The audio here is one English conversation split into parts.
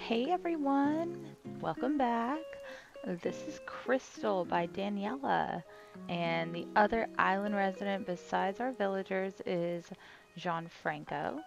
Hey everyone, welcome back. This is Crystal by Daniela, and the other island resident besides our villagers is Gianfranco,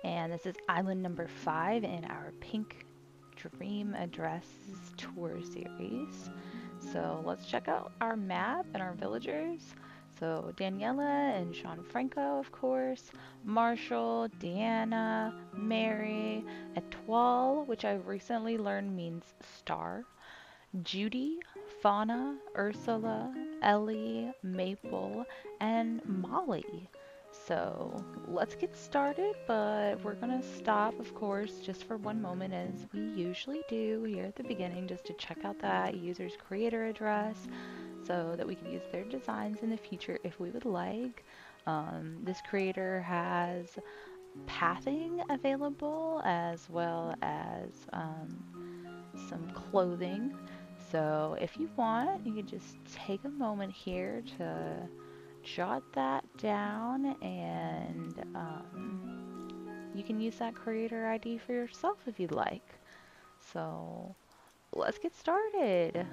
and this is island number 5 in our Pink Dream Addresses tour series. So let's check out our map and our villagers. So Daniela and Gianfranco, of course, Marshall, Deanna, Mary, Etoile, which I recently learned means star, Judy, Fauna, Ursula, Ellie, Maple, and Molly. So let's get started, but we're gonna stop, of course, just for one moment as we usually do here at the beginning, just to check out that user's creator address so that we can use their designs in the future if we would like. This creator has pathing available as well as some clothing. So if you want, you can just take a moment here to jot that down and you can use that creator ID for yourself if you'd like. So let's get started.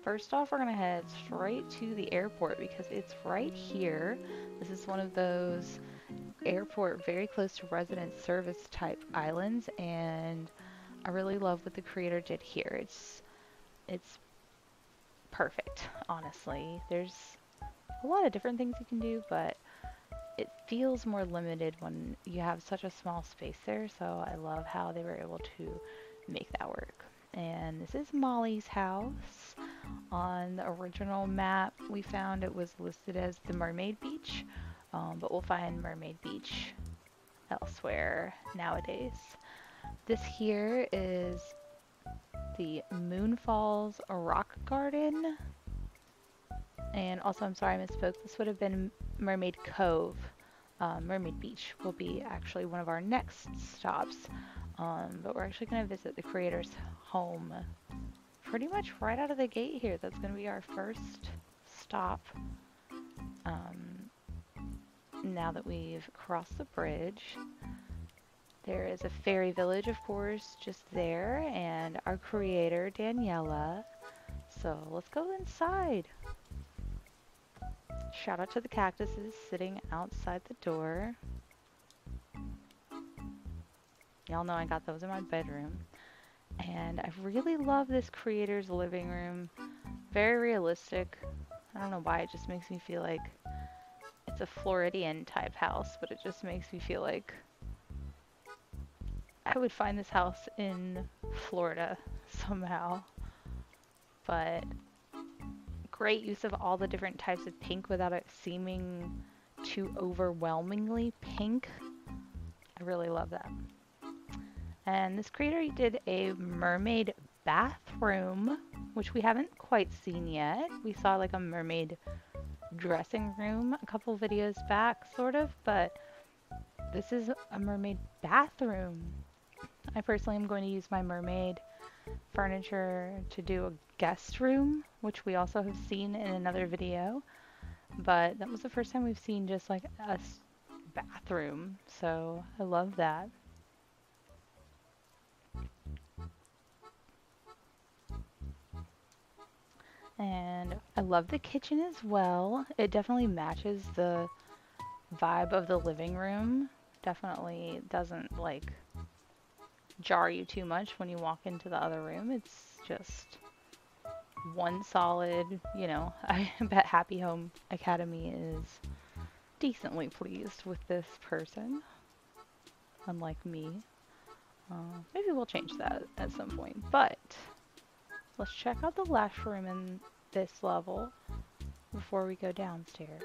First off, we're gonna head straight to the airport because it's right here. This is one of those airport very close to resident service type islands, and I really love what the creator did here. It's perfect, honestly. There's a lot of different things you can do, but it feels more limited when you have such a small space there, so I love how they were able to make that work. And this is Molly's house. On the original map we found it was listed as the Mermaid Beach, but we'll find Mermaid Beach elsewhere nowadays. This here is the Moon Falls Rock Garden. And also, I'm sorry I misspoke. This would have been Mermaid Cove. Mermaid Beach will be actually one of our next stops. But we're actually going to visit the creator's home pretty much right out of the gate here. That's going to be our first stop. Um, Now that we've crossed the bridge. There is a fairy village, of course, just there, and our creator, Daniela. So let's go inside. Shout out to the cactuses sitting outside the door. Y'all know I got those in my bedroom. And I really love this creator's living room. Very realistic. I don't know why, it just makes me feel like it's a Floridian type house, but it just makes me feel like I would find this house in Florida somehow. But great use of all the different types of pink without it seeming too overwhelmingly pink. I really love that. And this creator did a mermaid bathroom, which we haven't quite seen yet. We saw like a mermaid dressing room a couple videos back, sort of, but this is a mermaid bathroom. I personally am going to use my mermaid furniture to do a guest room, which we also have seen in another video, but that was the first time we've seen just like a bathroom, so I love that. And I love the kitchen as well. It definitely matches the vibe of the living room. Definitely doesn't like jar you too much when you walk into the other room. It's just one solid, you know. I bet Happy Home Academy is decently pleased with this person, unlike me. Maybe we'll change that at some point, but let's check out the last room in this level before we go downstairs.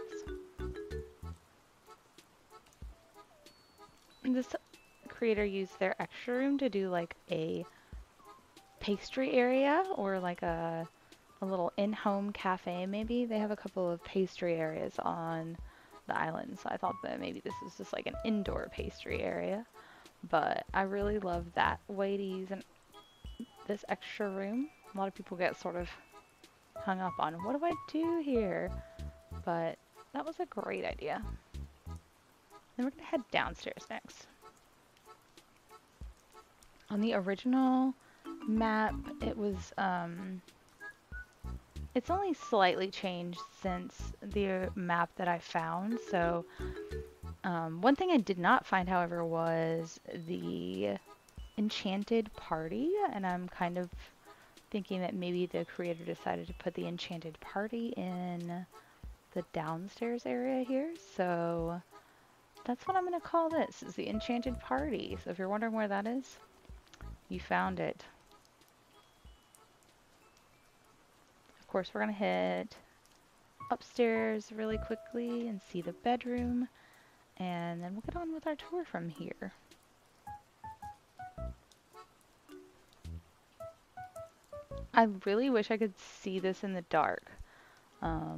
This creator used their extra room to do like a pastry area or like a little in-home cafe maybe. They have a couple of pastry areas on the island, so I thought that maybe this is just like an indoor pastry area. But I really love that way to use this extra room. A lot of people get sort of hung up on what do I do here? But that was a great idea. Then we're gonna head downstairs next. On the original map, it's only slightly changed since the map that I found. So, one thing I did not find, however, was the enchanted party, and I'm kind of thinking that maybe the creator decided to put the enchanted party in the downstairs area here. So that's what I'm going to call this, is the enchanted party. So if you're wondering where that is, you found it. Of course, we're going to hit upstairs really quickly and see the bedroom, and then we'll get on with our tour from here. I really wish I could see this in the dark.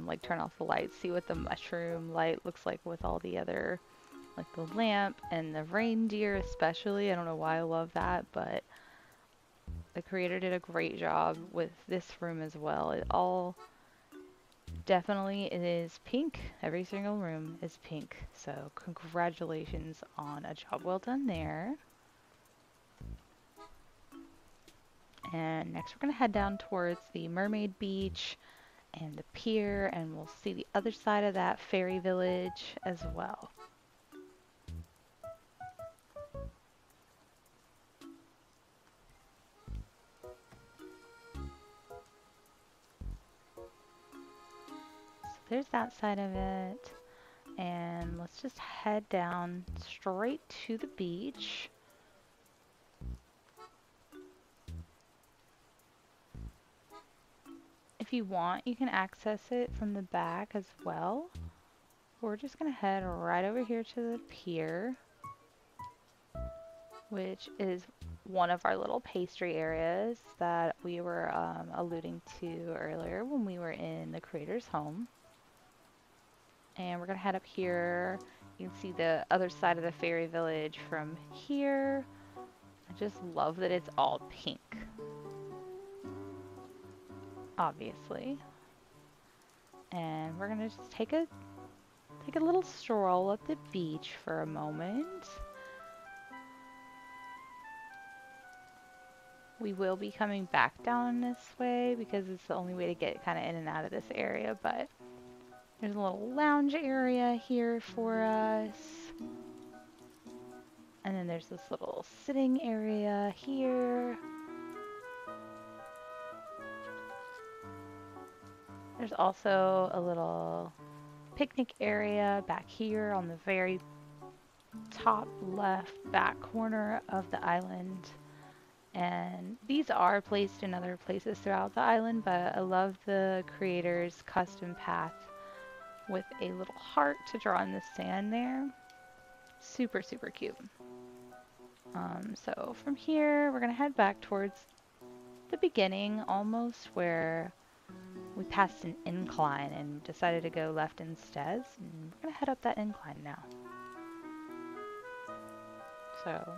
Like turn off the lights, see what the mushroom light looks like with all the other, like the lamp and the reindeer especially. I don't know why I love that, but the creator did a great job with this room as well. It all definitely is pink. Every single room is pink. So congratulations on a job well done there. And next we're going to head down towards the Mermaid Beach and the pier, and we'll see the other side of that fairy village as well. So there's that side of it. And let's just head down straight to the beach. If you want, you can access it from the back as well. We're just going to head right over here to the pier, which is one of our little pastry areas that we were alluding to earlier when we were in the creator's home. And we're going to head up here. You can see the other side of the fairy village from here. I just love that it's all pink, obviously. And we're gonna just take a little stroll up the beach for a moment. We will be coming back down this way because it's the only way to get kind of in and out of this area, but there's a little lounge area here for us. And then there's this little sitting area here. There's also a little picnic area back here on the very top left back corner of the island. And these are placed in other places throughout the island, but I love the creator's custom path with a little heart to draw in the sand there. Super, super cute. So from here, we're going to head back towards the beginning, almost where we passed an incline and decided to go left instead. And we're going to head up that incline now. So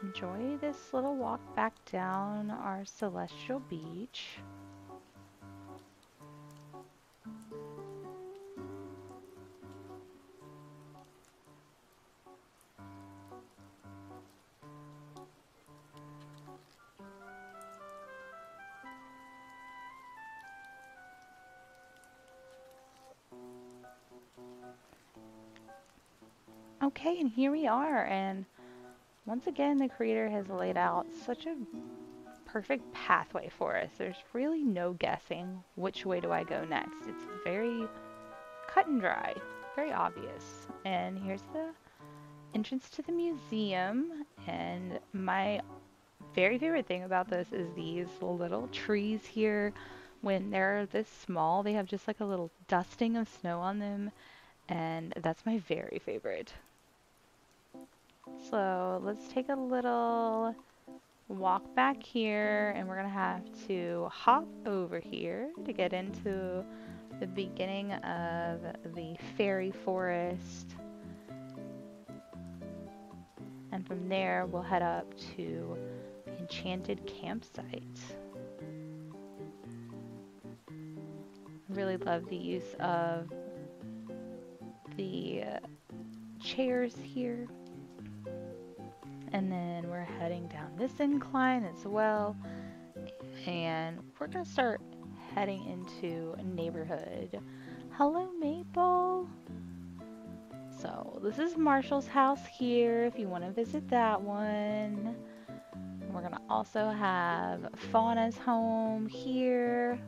enjoy this little walk back down our celestial beach. Okay, and here we are, and once again the creator has laid out such a perfect pathway for us. There's really no guessing which way do I go next. It's very cut and dry, very obvious. And here's the entrance to the museum, and my very favorite thing about this is these little trees here. When they're this small, they have just like a little dusting of snow on them, and that's my very favorite. So let's take a little walk back here, and we're gonna have to hop over here to get into the beginning of the fairy forest. And from there, we'll head up to the enchanted campsite. I really love the use of the chairs here. And then we're heading down this incline as well. And we're going to start heading into a neighborhood. Hello, Maple. So this is Marshall's house here if you want to visit that one. We're going to also have Fauna's home here.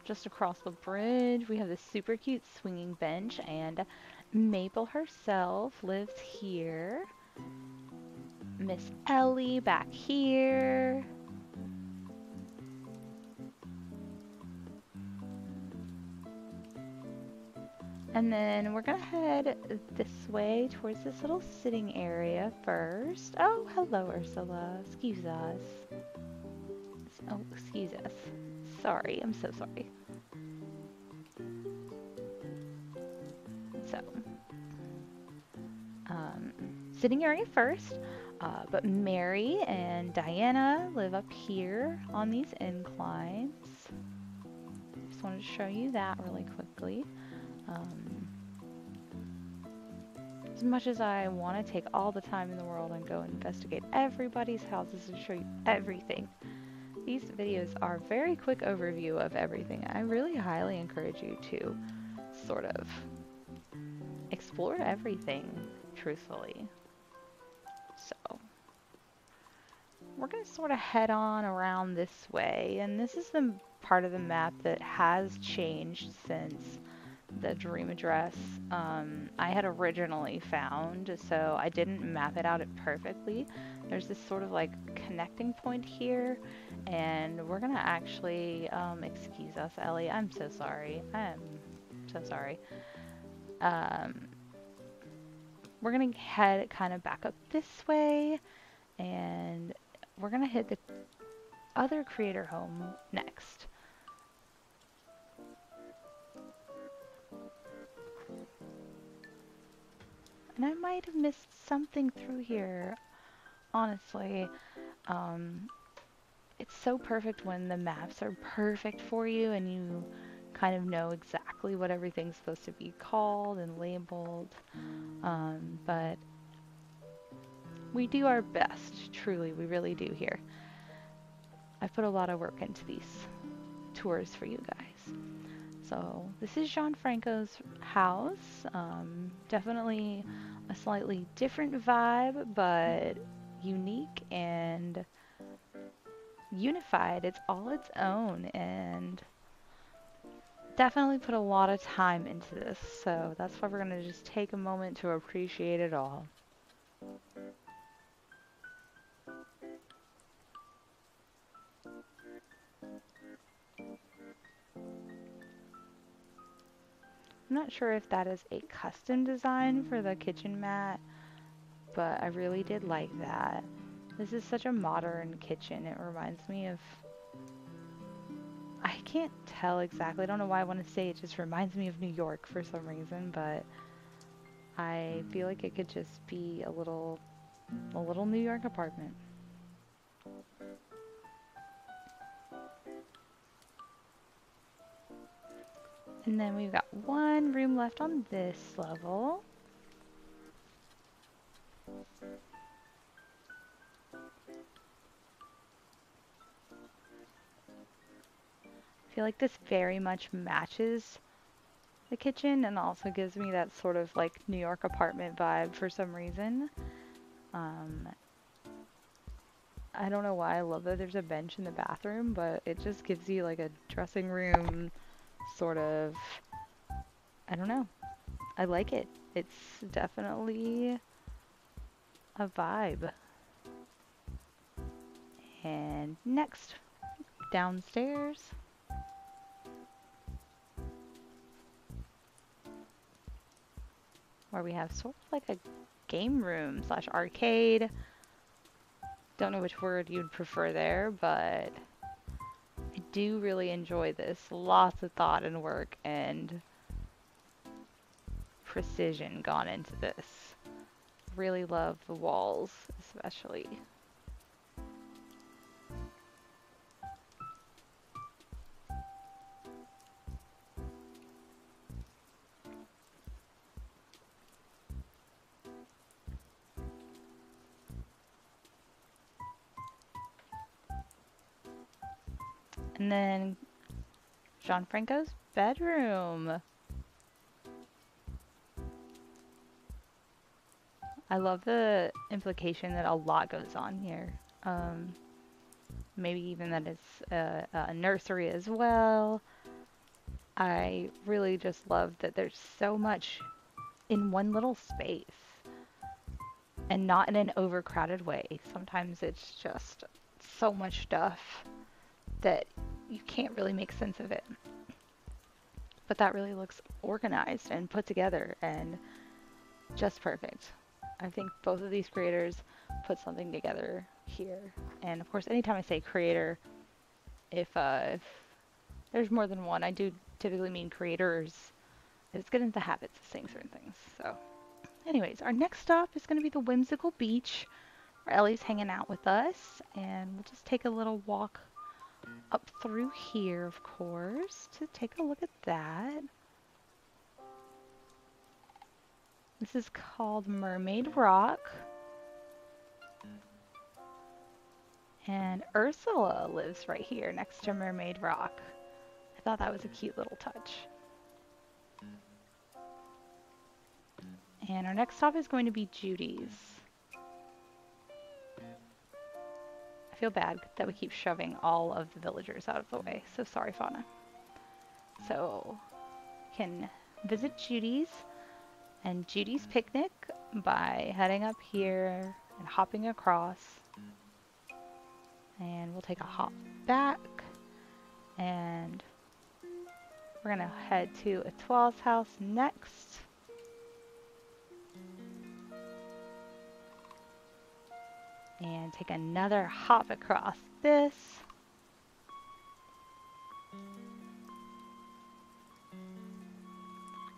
Just across the bridge, we have this super cute swinging bench, and Maple herself lives here. Miss Ellie back here. And then we're gonna head this way towards this little sitting area first. Oh, hello, Ursula. Excuse us. Oh, excuse us. Sorry, I'm so sorry. So, sitting area first. But Mary and Diana live up here on these inclines. Just wanted to show you that really quickly. As much as I want to take all the time in the world and go investigate everybody's houses and show you everything, these videos are a very quick overview of everything. I really highly encourage you to sort of explore everything, truthfully. So, we're going to sort of head on around this way, and this is the part of the map that has changed since the dream address I had originally found, so I didn't map it out perfectly. There's this sort of like connecting point here, and we're gonna actually, excuse us, Ellie, I'm so sorry. I'm so sorry. We're gonna head kind of back up this way, and we're gonna hit the other creator home next. And I might have missed something through here, honestly. It's so perfect when the maps are perfect for you and you kind of know exactly what everything's supposed to be called and labeled. But we do our best, truly, we really do here. I've put a lot of work into these tours for you guys. So this is Gianfranco's house. Definitely a slightly different vibe, but unique and unified. It's all its own, and definitely put a lot of time into this. So that's why we're going to just take a moment to appreciate it all. I'm not sure if that is a custom design for the kitchen mat, but I really did like that. This is such a modern kitchen. It reminds me of... I can't tell exactly. I don't know why I want to say it just reminds me of New York for some reason, but I feel like it could just be a little New York apartment. And then we've got one room left on this level. I feel like this very much matches the kitchen and also gives me that sort of like New York apartment vibe for some reason. I don't know why I love that there's a bench in the bathroom, but it just gives you like a dressing room sort of, I don't know. I like it. It's definitely a vibe. And next, downstairs. Where we have sort of like a game room slash arcade. Don't know which word you'd prefer there, but I do really enjoy this. Lots of thought and work and precision gone into this. Really love the walls, especially. And then Gianfranco's bedroom. I love the implication that a lot goes on here. Um, Maybe even that it's a nursery as well. I really just love that there's so much in one little space and not in an overcrowded way. Sometimes it's just so much stuff that you can't really make sense of it. But that really looks organized and put together and just perfect. I think both of these creators put something together here. And of course, anytime I say creator, if there's more than one, I do typically mean creators. It's get into the habits of saying certain things. So, anyways, our next stop is going to be the whimsical beach where Ellie's hanging out with us, and we'll just take a little walk up through here, of course, to take a look at that. This is called Mermaid Rock. And Ursula lives right here next to Mermaid Rock. I thought that was a cute little touch. And our next stop is going to be Judy's. I feel bad that we keep shoving all of the villagers out of the way. So sorry, Fauna. So, you can visit Judy's and Judy's Picnic by heading up here and hopping across. And we'll take a hop back. And we're going to head to Etoile's house next. And take another hop across this.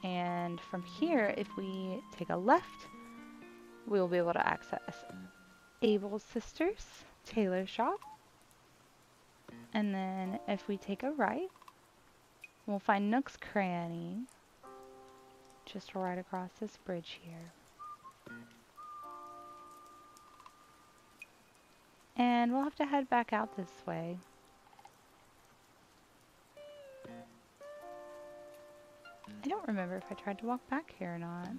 And from here, if we take a left, we'll be able to access Abel's Sisters tailor shop. And then if we take a right, we'll find Nook's Cranny just right across this bridge here. And we'll have to head back out this way. I don't remember if I tried to walk back here or not.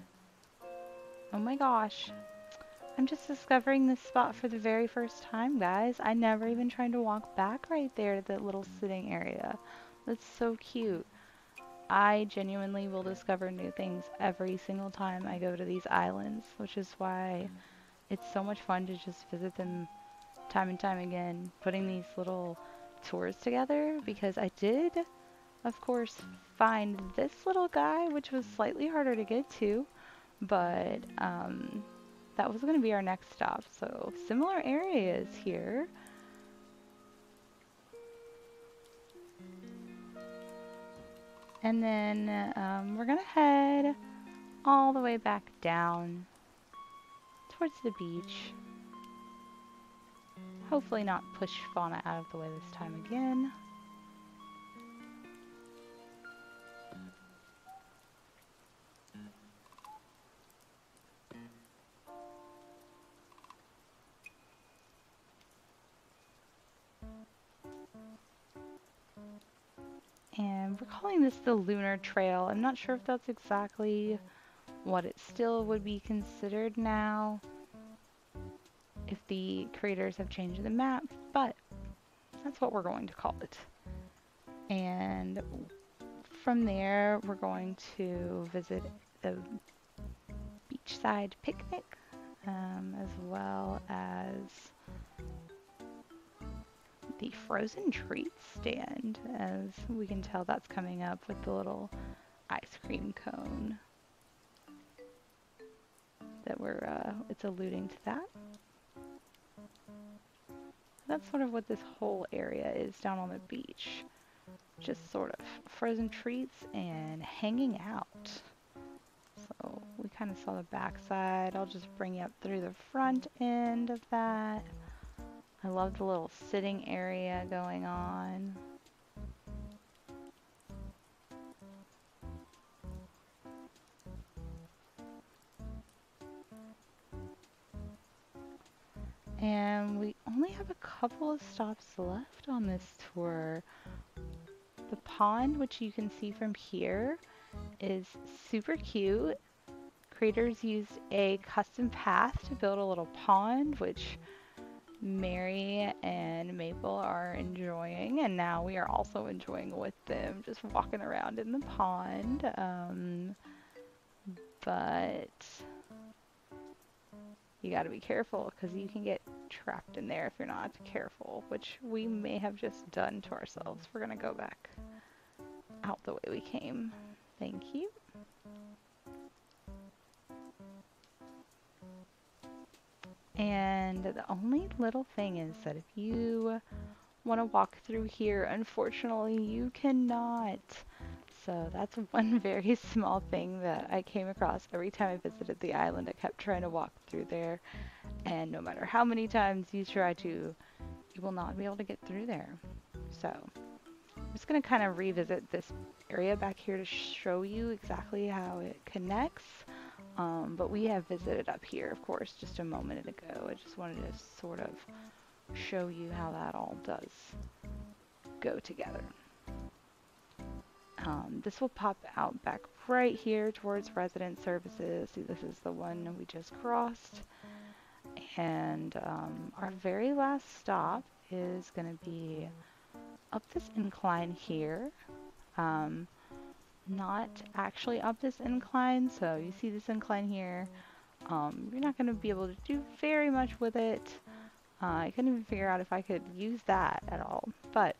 Oh my gosh. I'm just discovering this spot for the very first time, guys. I never even tried to walk back right there to that little sitting area. That's so cute. I genuinely will discover new things every single time I go to these islands, which is why it's so much fun to just visit them time and time again, putting these little tours together, because I did, of course, find this little guy, which was slightly harder to get to, but that was going to be our next stop. So similar areas here. And then we're going to head all the way back down towards the beach. Hopefully not push Fauna out of the way this time again. And we're calling this the Lunar Trail. I'm not sure if that's exactly what it still would be considered now, if the creators have changed the map, but that's what we're going to call it. And from there, we're going to visit the beachside picnic, as well as the frozen treats stand. As we can tell, that's coming up with the little ice cream cone that it's alluding to that. That's sort of what this whole area is down on the beach. Just sort of frozen treats and hanging out. So we kind of saw the backside. I'll just bring you up through the front end of that. I love the little sitting area going on. And we only have a couple of stops left on this tour. The pond, which you can see from here, is super cute. Creators used a custom path to build a little pond, which Mary and Maple are enjoying, and now we are also enjoying with them, just walking around in the pond. But you got to be careful because you can get trapped in there if you're not careful, which we may have just done to ourselves. We're gonna go back out the way we came. Thank you. And the only little thing is that if you want to walk through here, unfortunately, you cannot. So that's one very small thing that I came across every time I visited the island. I kept trying to walk through there, and no matter how many times you try to, you will not be able to get through there. So I'm just going to kind of revisit this area back here to show you exactly how it connects. But we have visited up here, of course, just a moment ago. I just wanted to sort of show you how that all does go together. This will pop out back right here towards resident services. See, this is the one we just crossed. And our very last stop is going to be up this incline here. Not actually up this incline, so you see this incline here. You're not going to be able to do very much with it. I couldn't even figure out if I could use that at all. But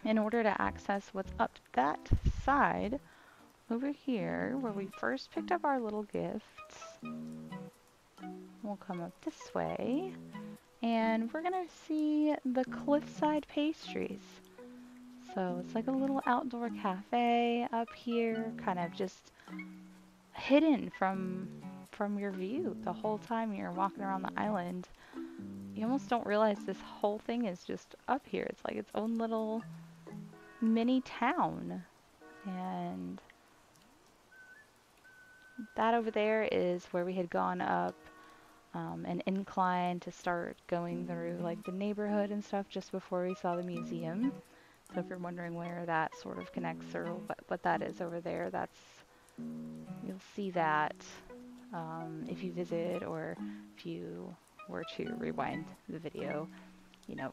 in order to access what's up that side, over here, where we first picked up our little gifts, we'll come up this way, and we're gonna see the cliffside pastries. So it's like a little outdoor cafe up here, kind of just hidden from your view the whole time you're walking around the island. You almost don't realize this whole thing is just up here. It's like its own little mini town. And that over there is where we had gone up an incline to start going through like the neighborhood and stuff just before we saw the museum. So if you're wondering where that sort of connects or what that is over there, you'll see that if you visit, or if you were to rewind the video,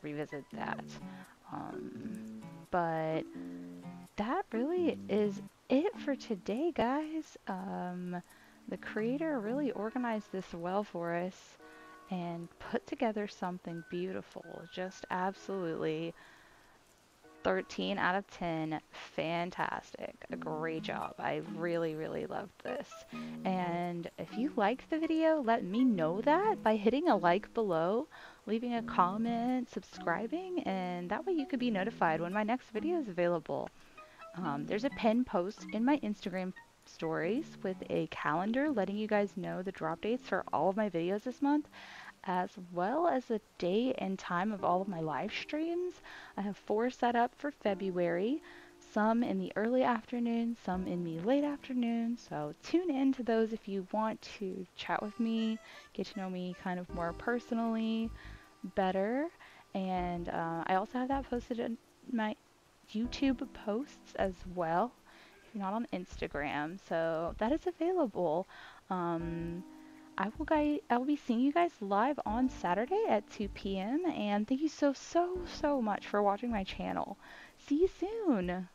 revisit that. But that really is it for today, guys. The creator really organized this well for us and put together something beautiful. Just absolutely 13 out of 10. Fantastic. A great job. I really, really loved this. And if you liked the video, let me know that by hitting a like below, leaving a comment, subscribing, and that way you could be notified when my next video is available. There's a pinned post in my Instagram stories with a calendar letting you guys know the drop dates for all of my videos this month, as well as the date and time of all of my live streams. I have 4 set up for February, some in the early afternoon, some in the late afternoon, so tune in to those if you want to chat with me, get to know me kind of more personally better. And I also have that posted in my YouTube posts as well if you're not on Instagram, so that is available. I will be seeing you guys live on Saturday at 2 p.m. and thank you so much for watching my channel. See you soon.